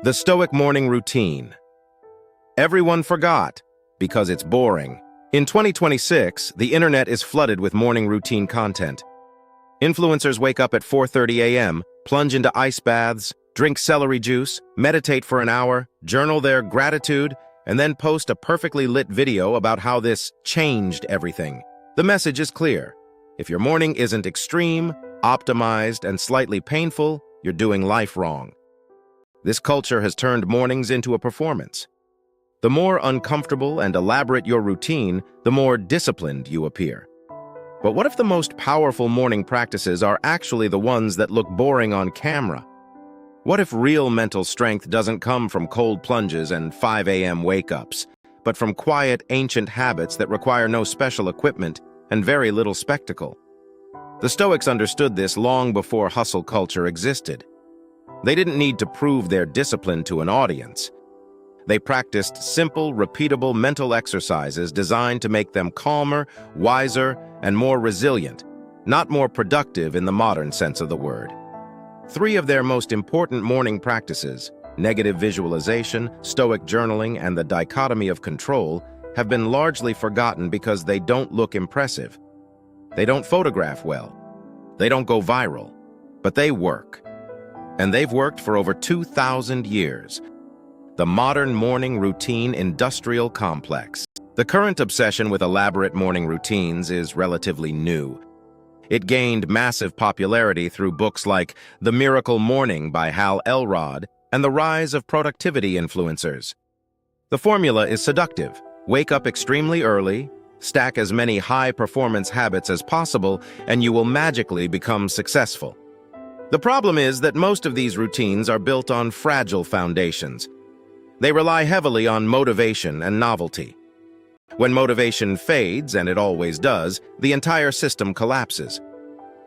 The Stoic morning routine. Everyone forgot because it's boring. In 2026, the internet is flooded with morning routine content. Influencers wake up at 4:30 a.m., plunge into ice baths, drink celery juice, meditate for an hour, journal their gratitude, and then post a perfectly lit video about how this changed everything. The message is clear. If your morning isn't extreme, optimized, and slightly painful, you're doing life wrong. This culture has turned mornings into a performance. The more uncomfortable and elaborate your routine, the more disciplined you appear. But what if the most powerful morning practices are actually the ones that look boring on camera? What if real mental strength doesn't come from cold plunges and 5 a.m. wake-ups, but from quiet, ancient habits that require no special equipment and very little spectacle? The Stoics understood this long before hustle culture existed. They didn't need to prove their discipline to an audience. They practiced simple, repeatable mental exercises designed to make them calmer, wiser, and more resilient, not more productive in the modern sense of the word. 3 of their most important morning practices, negative visualization, Stoic journaling, and the Dichotomy of Control, have been largely forgotten because they don't look impressive. They don't photograph well. They don't go viral. But they work. And they've worked for over 2,000 years. The modern morning routine industrial complex. The current obsession with elaborate morning routines is relatively new. It gained massive popularity through books like The Miracle Morning by Hal Elrod and The Rise of Productivity Influencers. The formula is seductive. Wake up extremely early, stack as many high-performance habits as possible, and you will magically become successful. The problem is that most of these routines are built on fragile foundations. They rely heavily on motivation and novelty. When motivation fades, and it always does, the entire system collapses.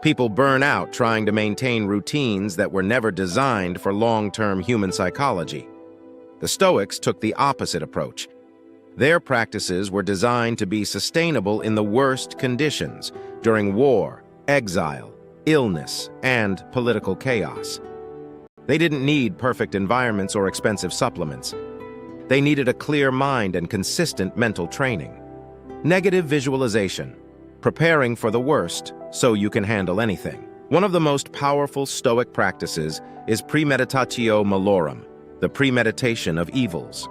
People burn out trying to maintain routines that were never designed for long-term human psychology. The Stoics took the opposite approach. Their practices were designed to be sustainable in the worst conditions, during war, exile, illness, and political chaos. They didn't need perfect environments or expensive supplements. They needed a clear mind and consistent mental training. Negative visualization, preparing for the worst so you can handle anything. One of the most powerful Stoic practices is premeditatio malorum, the premeditation of evils.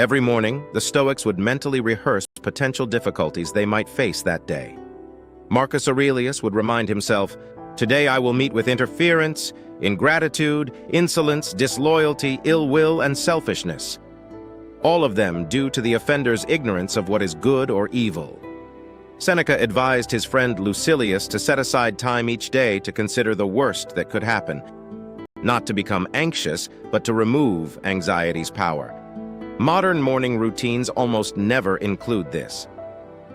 Every morning, the Stoics would mentally rehearse potential difficulties they might face that day. Marcus Aurelius would remind himself, "Today I will meet with interference, ingratitude, insolence, disloyalty, ill will, and selfishness. All of them due to the offender's ignorance of what is good or evil." Seneca advised his friend Lucilius to set aside time each day to consider the worst that could happen, not to become anxious, but to remove anxiety's power. Modern morning routines almost never include this.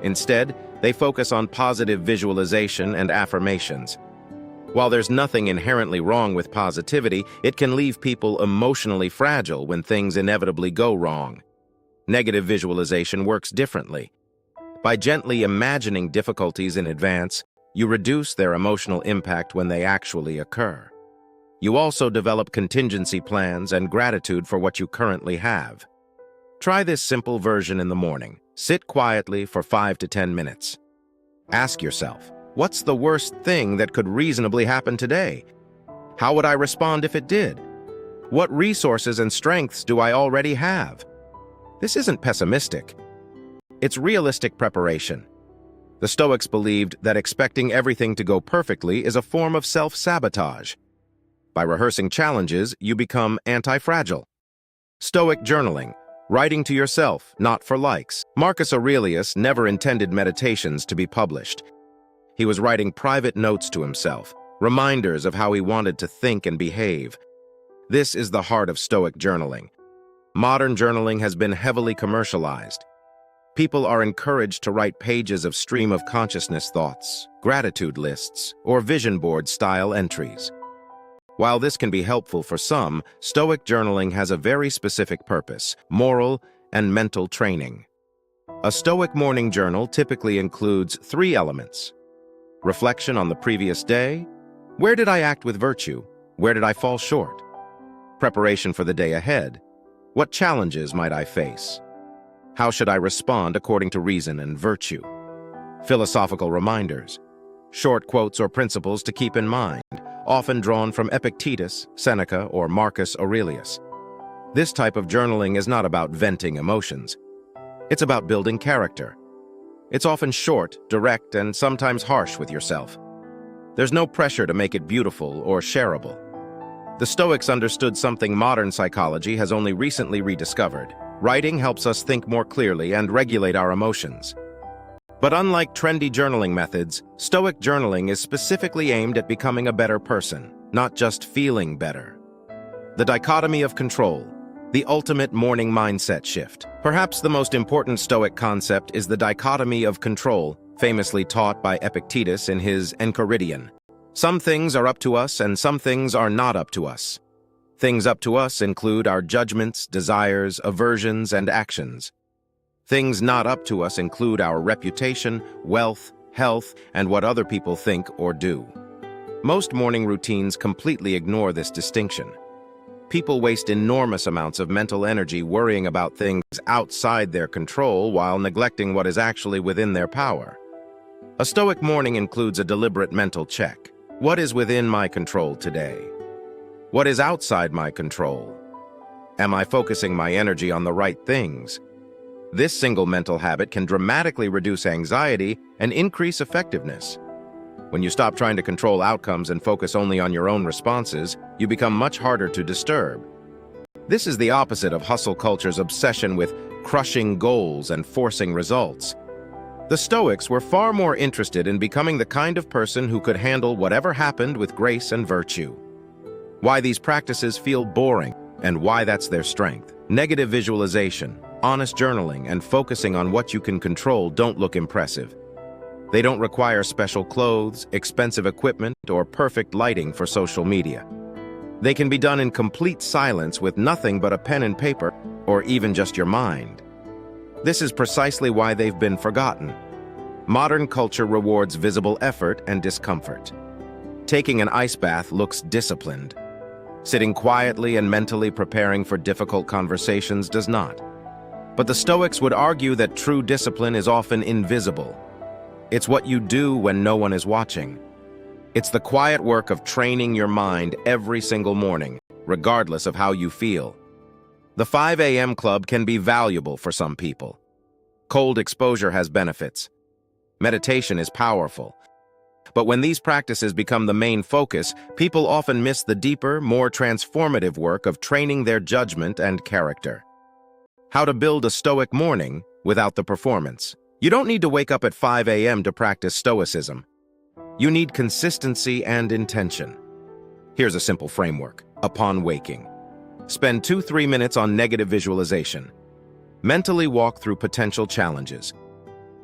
Instead, they focus on positive visualization and affirmations. While there's nothing inherently wrong with positivity, it can leave people emotionally fragile when things inevitably go wrong. Negative visualization works differently. By gently imagining difficulties in advance, you reduce their emotional impact when they actually occur. You also develop contingency plans and gratitude for what you currently have. Try this simple version in the morning. Sit quietly for 5 to 10 minutes. Ask yourself, what's the worst thing that could reasonably happen today? How would I respond if it did? What resources and strengths do I already have? This isn't pessimistic. It's realistic preparation. The Stoics believed that expecting everything to go perfectly is a form of self-sabotage. By rehearsing challenges, you become anti-fragile. Stoic journaling. Writing to yourself, not for likes. Marcus Aurelius never intended meditations to be published. He was writing private notes to himself, reminders of how he wanted to think and behave. This is the heart of Stoic journaling. Modern journaling has been heavily commercialized. People are encouraged to write pages of stream of consciousness thoughts, gratitude lists, or vision board style entries. While this can be helpful for some, Stoic journaling has a very specific purpose: moral and mental training. A Stoic morning journal typically includes 3 elements: reflection on the previous day, where did I act with virtue, where did I fall short, Preparation for the day ahead. What challenges might I face? How should I respond according to reason and virtue? Philosophical reminders. Short quotes or principles to keep in mind, often drawn from Epictetus, Seneca, or Marcus Aurelius. This type of journaling is not about venting emotions. It's about building character. It's often short, direct, and sometimes harsh with yourself. There's no pressure to make it beautiful or shareable. The Stoics understood something modern psychology has only recently rediscovered. Writing helps us think more clearly and regulate our emotions. But unlike trendy journaling methods, Stoic journaling is specifically aimed at becoming a better person, not just feeling better. The Dichotomy of Control, the ultimate morning mindset shift. Perhaps the most important Stoic concept is the dichotomy of control, famously taught by Epictetus in his Enchiridion. Some things are up to us and some things are not up to us. Things up to us include our judgments, desires, aversions, and actions. Things not up to us include our reputation, wealth, health, and what other people think or do. Most morning routines completely ignore this distinction. People waste enormous amounts of mental energy worrying about things outside their control while neglecting what is actually within their power. A Stoic morning includes a deliberate mental check. What is within my control today? What is outside my control? Am I focusing my energy on the right things? This single mental habit can dramatically reduce anxiety and increase effectiveness. When you stop trying to control outcomes and focus only on your own responses, you become much harder to disturb. This is the opposite of hustle culture's obsession with crushing goals and forcing results. The Stoics were far more interested in becoming the kind of person who could handle whatever happened with grace and virtue. Why these practices feel boring and why that's their strength. Negative visualization, honest journaling, and focusing on what you can control don't look impressive. They don't require special clothes, expensive equipment, or perfect lighting for social media. They can be done in complete silence with nothing but a pen and paper, or even just your mind. This is precisely why they've been forgotten. Modern culture rewards visible effort and discomfort. Taking an ice bath looks disciplined. Sitting quietly and mentally preparing for difficult conversations does not. But the Stoics would argue that true discipline is often invisible. It's what you do when no one is watching. It's the quiet work of training your mind every single morning, regardless of how you feel. The 5 a.m. club can be valuable for some people. Cold exposure has benefits. Meditation is powerful. But when these practices become the main focus, people often miss the deeper, more transformative work of training their judgment and character. How to build a Stoic morning without the performance. You don't need to wake up at 5 a.m. to practice Stoicism. You need consistency and intention. Here's a simple framework. Upon waking, spend 2-3 minutes on negative visualization. Mentally walk through potential challenges.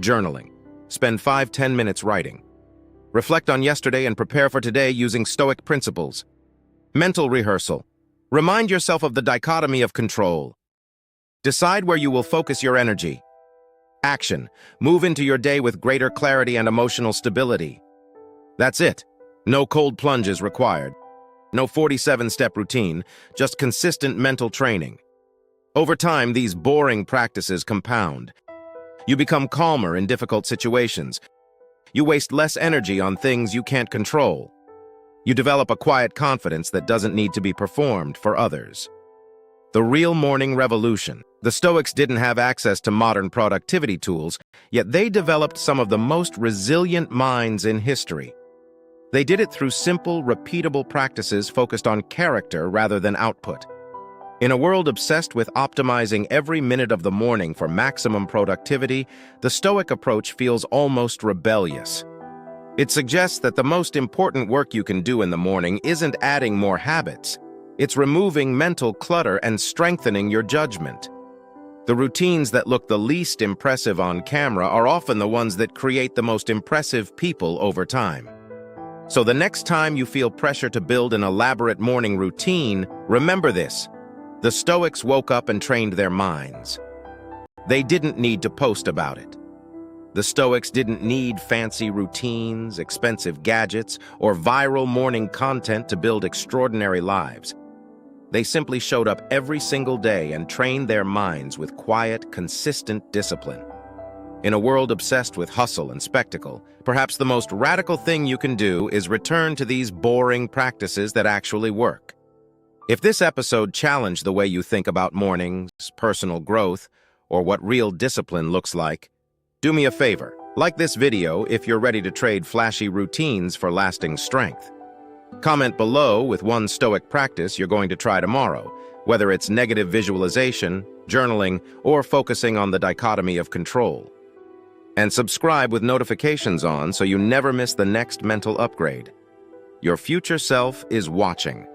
Journaling. Spend 5-10 minutes writing. Reflect on yesterday and prepare for today using Stoic principles. Mental rehearsal. Remind yourself of the dichotomy of control. Decide where you will focus your energy. Action. Move into your day with greater clarity and emotional stability. That's it. No cold plunges required. No 47-step routine, just consistent mental training. Over time, these boring practices compound. You become calmer in difficult situations. You waste less energy on things you can't control. You develop a quiet confidence that doesn't need to be performed for others. The real morning revolution. The Stoics didn't have access to modern productivity tools, yet they developed some of the most resilient minds in history. They did it through simple, repeatable practices focused on character rather than output. In a world obsessed with optimizing every minute of the morning for maximum productivity, the Stoic approach feels almost rebellious. It suggests that the most important work you can do in the morning isn't adding more habits. It's removing mental clutter and strengthening your judgment. The routines that look the least impressive on camera are often the ones that create the most impressive people over time. So the next time you feel pressure to build an elaborate morning routine, remember this. The Stoics woke up and trained their minds. They didn't need to post about it. The Stoics didn't need fancy routines, expensive gadgets, or viral morning content to build extraordinary lives. They simply showed up every single day and trained their minds with quiet, consistent discipline. In a world obsessed with hustle and spectacle, perhaps the most radical thing you can do is return to these boring practices that actually work. If this episode challenged the way you think about mornings, personal growth, or what real discipline looks like, do me a favor, like this video if you're ready to trade flashy routines for lasting strength. Comment below with one Stoic practice you're going to try tomorrow, whether it's negative visualization, journaling, or focusing on the dichotomy of control. And subscribe with notifications on so you never miss the next mental upgrade. Your future self is watching.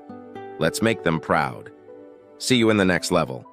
Let's make them proud. See you in the next level.